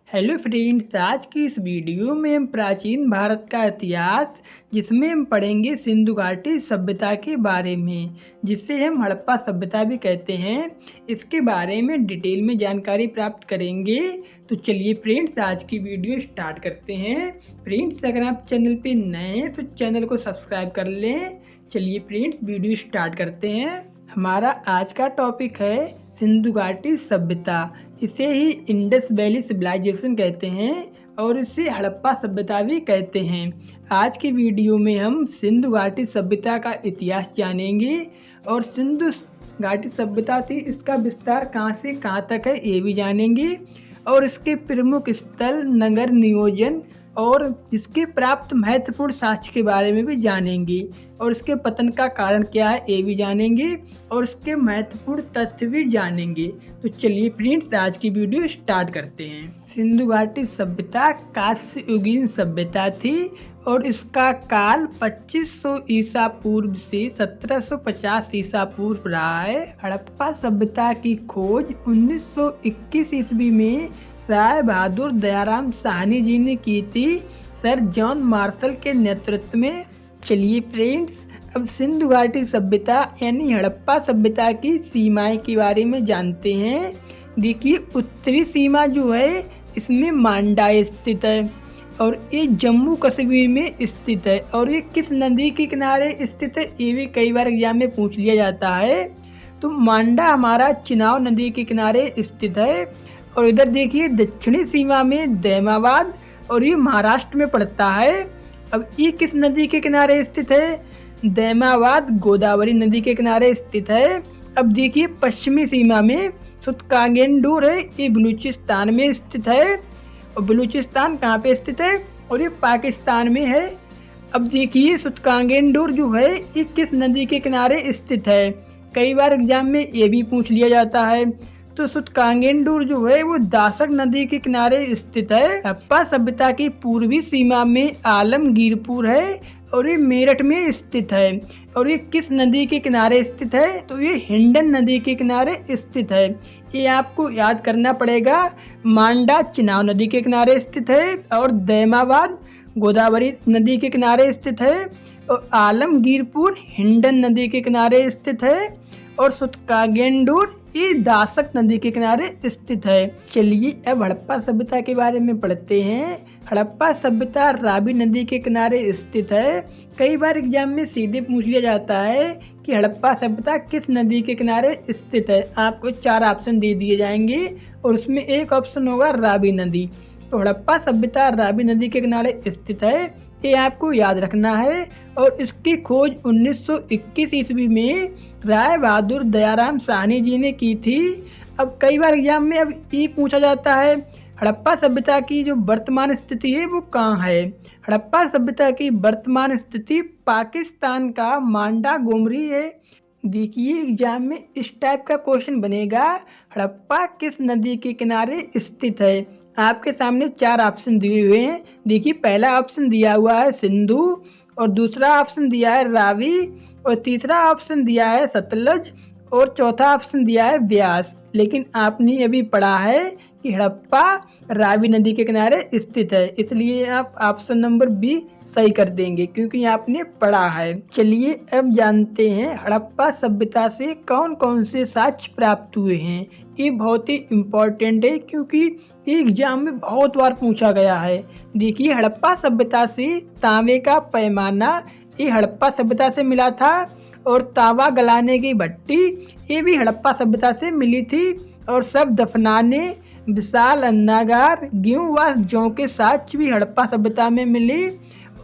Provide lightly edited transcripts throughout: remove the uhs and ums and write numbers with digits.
Hello friends, आज की इस वीडियो में हम प्राचीन भारत का इतिहास जिसमें हम पढ़ेंगे सिंधु घाटी सभ्यता के बारे में, जिसे हम हड़प्पा सभ्यता भी कहते हैं। इसके बारे में डिटेल में जानकारी प्राप्त करेंगे। तो चलिए फ्रेंड्स, आज की वीडियो स्टार्ट करते हैं। फ्रेंड्स, अगर आप चैनल पे नए हैं तो चैनल को सब्सक्राइब कर लें। चलिए फ्रेंड्स, वीडियो स्टार्ट करते हैं। हमारा आज का टॉपिक है सिंधु घाटी सभ्यता। इसे ही इंडस वैली सिविलाइजेशन कहते हैं और इसे हड़प्पा सभ्यता भी कहते हैं। आज की वीडियो में हम सिंधु घाटी सभ्यता का इतिहास जानेंगे और सिंधु घाटी सभ्यता थी, इसका विस्तार कहाँ से कहाँ तक है ये भी जानेंगे और इसके प्रमुख स्थल, नगर नियोजन और इसके प्राप्त महत्वपूर्ण साक्ष्य के बारे में भी जानेंगे और इसके पतन का कारण क्या है ये भी जानेंगे और इसके महत्वपूर्ण तथ्य भी जानेंगे। तो चलिए फ्रेंड्स, आज की वीडियो स्टार्ट करते हैं। सिंधु घाटी सभ्यता कांस्ययुगीन सभ्यता थी और इसका काल 2500 ईसा पूर्व से 1750 ईसा पूर्व रहा है। हड़प्पा सभ्यता की खोज 1921 ईस्वी में राय बहादुर दयाराम साहनी जी ने की थी, सर जॉन मार्शल के नेतृत्व में। चलिए फ्रेंड्स, अब सिंधु घाटी सभ्यता यानी हड़प्पा सभ्यता की सीमाएं के बारे में जानते हैं। देखिए, उत्तरी सीमा जो है इसमें मांडा स्थित है और ये जम्मू कश्मीर में स्थित है। और ये किस नदी के किनारे स्थित है ये भी कई बार एग्जाम में पूछ लिया जाता है। तो मांडा हमारा चिनाब नदी के किनारे स्थित है। और इधर देखिए दक्षिणी सीमा में दैमाबाद और ये महाराष्ट्र में पड़ता है। अब ये किस नदी के किनारे स्थित है? दैमाबाद गोदावरी नदी के किनारे स्थित है। अब देखिए पश्चिमी सीमा में सुतकागेंडूर है, ये बलूचिस्तान में स्थित है। और बलूचिस्तान कहाँ पे स्थित है? और ये पाकिस्तान में है। अब देखिए सुतकागेंडूर जो है ये किस नदी के किनारे स्थित है? कई बार एग्जाम में ये भी पूछ लिया जाता है। तो सुतकागेंडूर जो है वो दासक नदी के किनारे स्थित है। हड़प्पा सभ्यता की पूर्वी सीमा में आलमगीरपुर है और ये मेरठ में स्थित है। और ये किस नदी के किनारे स्थित है? तो ये हिंडन नदी के किनारे स्थित है। ये आपको याद करना पड़ेगा। मांडा चिनाब नदी के किनारे स्थित है और दैमाबाद गोदावरी नदी के किनारे स्थित है और आलमगीरपुर हिंडन नदी के किनारे स्थित है और सुतकागेंडूर ये दासक नदी के किनारे स्थित है। चलिए अब हड़प्पा सभ्यता के बारे में पढ़ते हैं। हड़प्पा सभ्यता रावी नदी के किनारे स्थित है। कई बार एग्जाम में सीधे पूछ लिया जाता है कि हड़प्पा सभ्यता किस नदी के किनारे स्थित है। आपको 4 ऑप्शन दे दिए जाएंगे और उसमें एक ऑप्शन होगा रावी नदी। तो हड़प्पा सभ्यता रावी नदी के किनारे स्थित है, ये आपको याद रखना है। और इसकी खोज 1921 ईस्वी में राय बहादुर दयाराम साहनी जी ने की थी। अब कई बार एग्जाम में अब ये पूछा जाता है हड़प्पा सभ्यता की जो वर्तमान स्थिति है वो कहाँ है? हड़प्पा सभ्यता की वर्तमान स्थिति पाकिस्तान का मांडा गोमरी है। देखिए एग्जाम में इस टाइप का क्वेश्चन बनेगा, हड़प्पा किस नदी के किनारे स्थित है? आपके सामने 4 ऑप्शन दिए हुए हैं। देखिए पहला ऑप्शन दिया हुआ है सिंधु और दूसरा ऑप्शन दिया है रावी और तीसरा ऑप्शन दिया है सतलज और चौथा ऑप्शन दिया है ब्यास। लेकिन आपने अभी पढ़ा है कि हड़प्पा रावी नदी के किनारे स्थित है, इसलिए आप ऑप्शन नंबर बी सही कर देंगे क्योंकि आपने पढ़ा है। चलिए अब जानते हैं हड़प्पा सभ्यता से कौन कौन से साक्ष्य प्राप्त हुए हैं। ये बहुत ही इम्पोर्टेंट है क्योंकि एग्जाम में बहुत बार पूछा गया है। देखिए हड़प्पा सभ्यता से तांबे का पैमाना ये हड़प्पा सभ्यता से मिला था और तांबा गलाने की भट्टी ये भी हड़प्पा सभ्यता से मिली थी। और सब दफनाने, विशाल अन्नागार, गेहूं व जौ के साक्ष्य भी हड़प्पा सभ्यता में मिले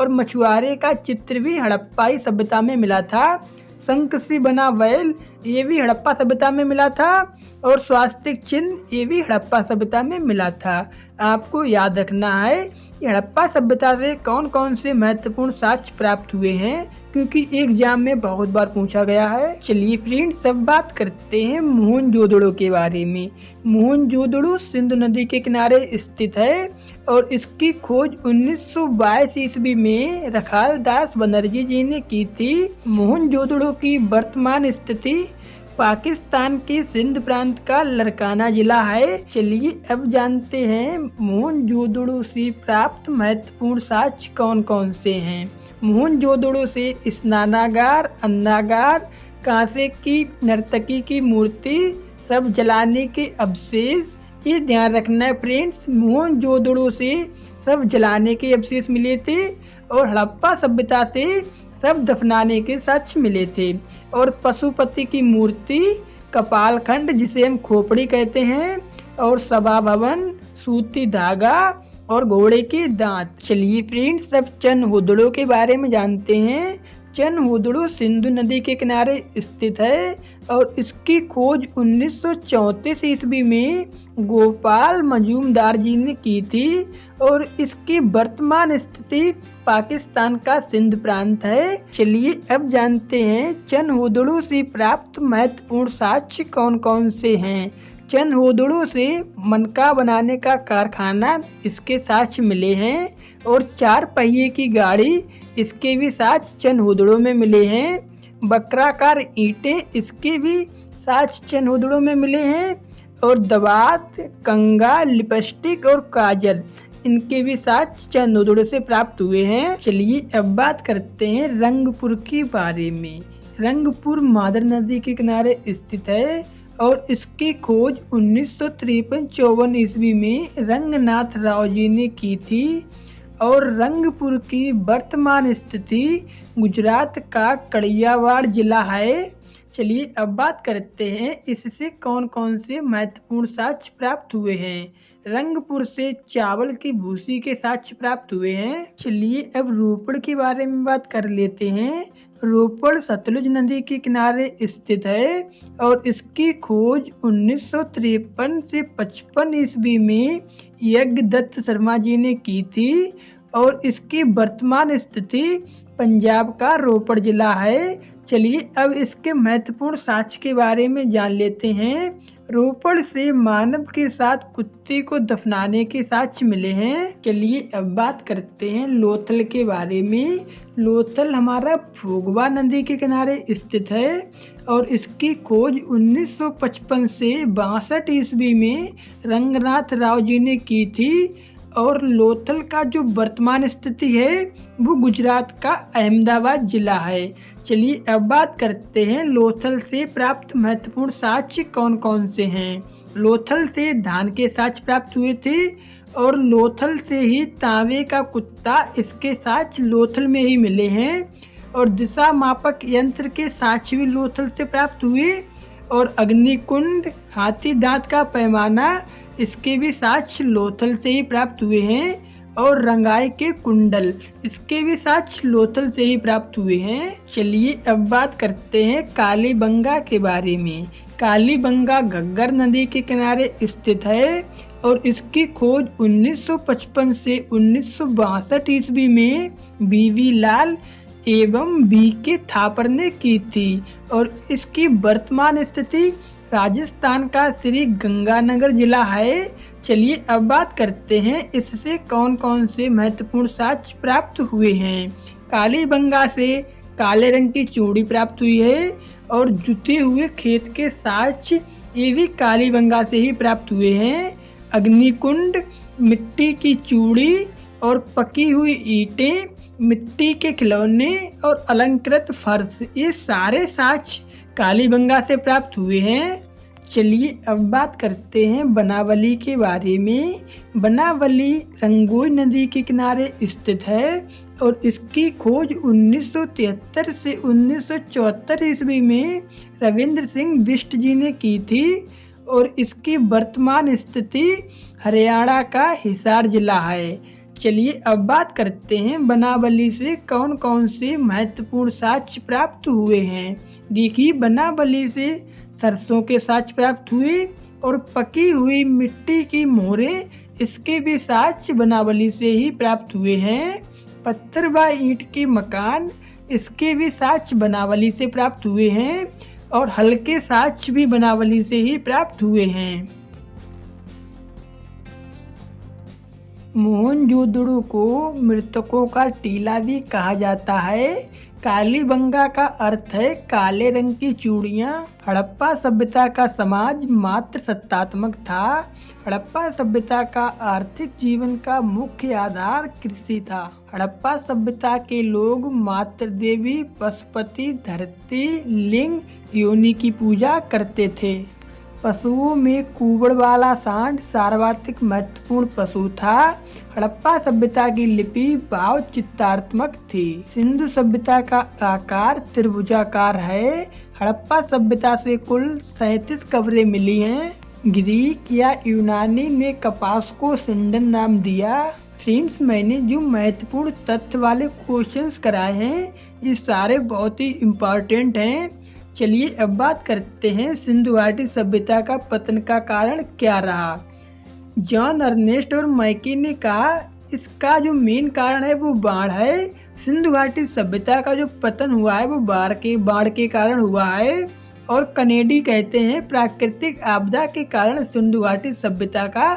और मछुआरे का चित्र भी हड़प्पाई सभ्यता में मिला था। शंख से बना बैल ये भी हड़प्पा सभ्यता में मिला था और स्वास्तिक चिन्ह ये भी हड़प्पा सभ्यता में मिला था। आपको याद रखना है कि हड़प्पा सभ्यता से कौन कौन से महत्वपूर्ण साक्ष्य प्राप्त हुए हैं क्योंकि एग्जाम में बहुत बार पूछा गया है। चलिए फ्रेंड्स, सब बात करते हैं मोहनजोदड़ो के बारे में। मोहनजोदड़ो सिंधु नदी के किनारे स्थित है और इसकी खोज 1922 ईस्वी में रखाल दास बनर्जी जी ने की थी। मोहनजोदड़ो की वर्तमान स्थिति पाकिस्तान के सिंध प्रांत का लरकाना जिला है। चलिए अब जानते हैं मोहनजोदड़ो से प्राप्त महत्वपूर्ण साक्ष्य कौन कौन से हैं। मोहनजोदड़ो से स्नानागार, अन्नागार, कांसे की नर्तकी की मूर्ति, सब जलाने के अवशेष। ये ध्यान रखना है फ्रेंड्स, मोहनजोदड़ो से सब जलाने के अवशेष मिले थे और हड़प्पा सभ्यता से सब दफनाने के साक्ष्य मिले थे। और पशुपति की मूर्ति, कपालखंड जिसे हम खोपड़ी कहते हैं, और सभा भवन, सूती धागा और घोड़े के दांत। चलिए फ्रेंड्स अब चनहुदड़ो के बारे में जानते हैं। चनहुदड़ो सिंधु नदी के किनारे स्थित है और इसकी खोज 1934 ईस्वी में गोपाल मजूमदार जी ने की थी और इसकी वर्तमान स्थिति पाकिस्तान का सिंध प्रांत है। चलिए अब जानते हैं चनहुदड़ो से प्राप्त महत्वपूर्ण साक्ष्य कौन कौन से हैं। चनहुदड़ो से मनका बनाने का कारखाना, इसके साक्ष्य मिले हैं और 4 पहिए की गाड़ी, इसके भी साक्ष्य चनहुदड़ो में मिले हैं। बकराकार ईंटें, इसके भी साक्ष्य चनहुदड़ो में मिले हैं। और दवात, कंगा, लिपस्टिक और काजल, इनके भी साक्ष्य चनहुदड़ो से प्राप्त हुए हैं। चलिए अब बात करते हैं रंगपुर के बारे में। रंगपुर मादर नदी के किनारे स्थित है और इसकी खोज 1953-54 ईस्वी में रंगनाथ राव जी ने की थी। और रंगपुर की वर्तमान स्थिति गुजरात का कड़ियावाड़ जिला है। चलिए अब बात करते हैं इससे कौन कौन से महत्वपूर्ण साक्ष्य प्राप्त हुए हैं। रंगपुर से चावल की भूसी के साक्ष्य प्राप्त हुए हैं। चलिए अब रोपड़ के बारे में बात कर लेते हैं। रोपड़ सतलुज नदी के किनारे स्थित है और इसकी खोज 1953 से 55 ईस्वी में यज्ञदत्त शर्मा जी ने की थी और इसकी वर्तमान स्थिति पंजाब का रोपड़ जिला है। चलिए अब इसके महत्वपूर्ण साक्ष्य के बारे में जान लेते हैं। रोपड़ से मानव के साथ कुत्ते को दफनाने के साक्ष्य मिले हैं। चलिए अब बात करते हैं लोथल के बारे में। लोथल हमारा भोगवा नदी के किनारे स्थित है और इसकी खोज 1955 से 62 ईस्वी में रंगनाथ राव जी ने की थी और लोथल का जो वर्तमान स्थिति है वो गुजरात का अहमदाबाद जिला है। चलिए अब बात करते हैं लोथल से प्राप्त महत्वपूर्ण साक्ष्य कौन कौन से हैं। लोथल से धान के साक्ष्य प्राप्त हुए थे और लोथल से ही तांबे का कुत्ता, इसके साक्ष्य लोथल में ही मिले हैं। और दिशा मापक यंत्र के साक्ष्य भी लोथल से प्राप्त हुए और अग्निकुंड, हाथी दांत का पैमाना, इसके भी साक्ष्य लोथल से ही प्राप्त हुए हैं। और रंगाई के कुंडल, इसके भी साक्ष्य लोथल से ही प्राप्त हुए हैं। चलिए अब बात करते हैं कालीबंगा के बारे में। कालीबंगा घग्गर नदी के किनारे स्थित है और इसकी खोज 1955 से 1962 ईस्वी में बीवी लाल एवं बी के थापर ने की थी और इसकी वर्तमान स्थिति राजस्थान का श्री गंगानगर जिला है। चलिए अब बात करते हैं इससे कौन कौन से महत्वपूर्ण साक्ष्य प्राप्त हुए हैं। कालीबंगा से काले रंग की चूड़ी प्राप्त हुई है और जुते हुए खेत के साक्ष्य ये भी कालीबंगा से ही प्राप्त हुए हैं। अग्निकुंड, मिट्टी की चूड़ी और पकी हुई ईंटें, मिट्टी के खिलौने और अलंकृत फर्श, ये सारे साक्ष्य कालीबंगा से प्राप्त हुए हैं। चलिए अब बात करते हैं बनावली के बारे में। बनावली रंगोई नदी के किनारे स्थित है और इसकी खोज 1973 से 1974 ईस्वी में रविंद्र सिंह बिष्ट जी ने की थी और इसकी वर्तमान स्थिति हरियाणा का हिसार जिला है। चलिए अब बात करते हैं बनावली से कौन कौन से महत्वपूर्ण साक्ष्य प्राप्त हुए हैं। देखिए बनावली से सरसों के साक्ष्य प्राप्त हुए और पकी हुई मिट्टी की मोहरें, इसके भी साक्ष्य बनावली से ही प्राप्त हुए हैं। पत्थर व ईंट के मकान, इसके भी साक्ष्य बनावली से प्राप्त हुए हैं और हल्के साक्ष्य भी बनावली से ही प्राप्त हुए हैं। मोहनजोदड़ो को मृतकों का टीला भी कहा जाता है। कालीबंगा का अर्थ है काले रंग की चूड़ियाँ। हड़प्पा सभ्यता का समाज मात्र सत्तात्मक था। हड़प्पा सभ्यता का आर्थिक जीवन का मुख्य आधार कृषि था। हड़प्पा सभ्यता के लोग मातृ देवी, पशुपति, धरती, लिंग, योनि की पूजा करते थे। पशुओं में कुबड़ वाला सांड सर्वाधिक महत्वपूर्ण पशु था। हड़प्पा सभ्यता की लिपि भाव चित्रात्मक थी। सिंधु सभ्यता का आकार त्रिभुजाकार है। हड़प्पा सभ्यता से कुल 37 कब्रें मिली हैं। ग्रीक या यूनानी ने कपास को सिंडन नाम दिया। फ्रेंड्स, मैंने जो महत्वपूर्ण तथ्य वाले क्वेश्चंस कराए हैं ये सारे बहुत ही इम्पोर्टेंट हैं। चलिए अब बात करते हैं सिंधु घाटी सभ्यता का पतन का कारण क्या रहा। जॉन अर्नेस्ट और मैकी ने कहा इसका जो मेन कारण है वो बाढ़ है। सिंधु घाटी सभ्यता का जो पतन हुआ है वो बाढ़ के कारण हुआ है। और कनेडी कहते हैं प्राकृतिक आपदा के कारण सिंधु घाटी सभ्यता का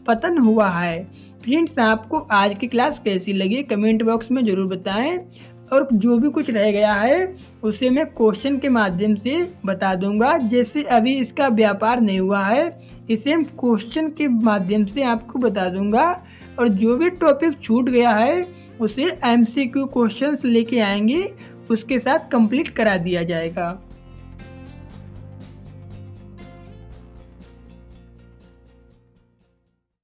पतन हुआ है। फ्रेंड्स, आपको आज की क्लास कैसी लगी कमेंट बॉक्स में ज़रूर बताएं। और जो भी कुछ रह गया है उसे मैं क्वेश्चन के माध्यम से बता दूंगा। जैसे अभी इसका व्यापार नहीं हुआ है इसे हम क्वेश्चन के माध्यम से आपको बता दूंगा। और जो भी टॉपिक छूट गया है उसे MCQ क्वेश्चंस लेके आएंगे, उसके साथ कंप्लीट करा दिया जाएगा।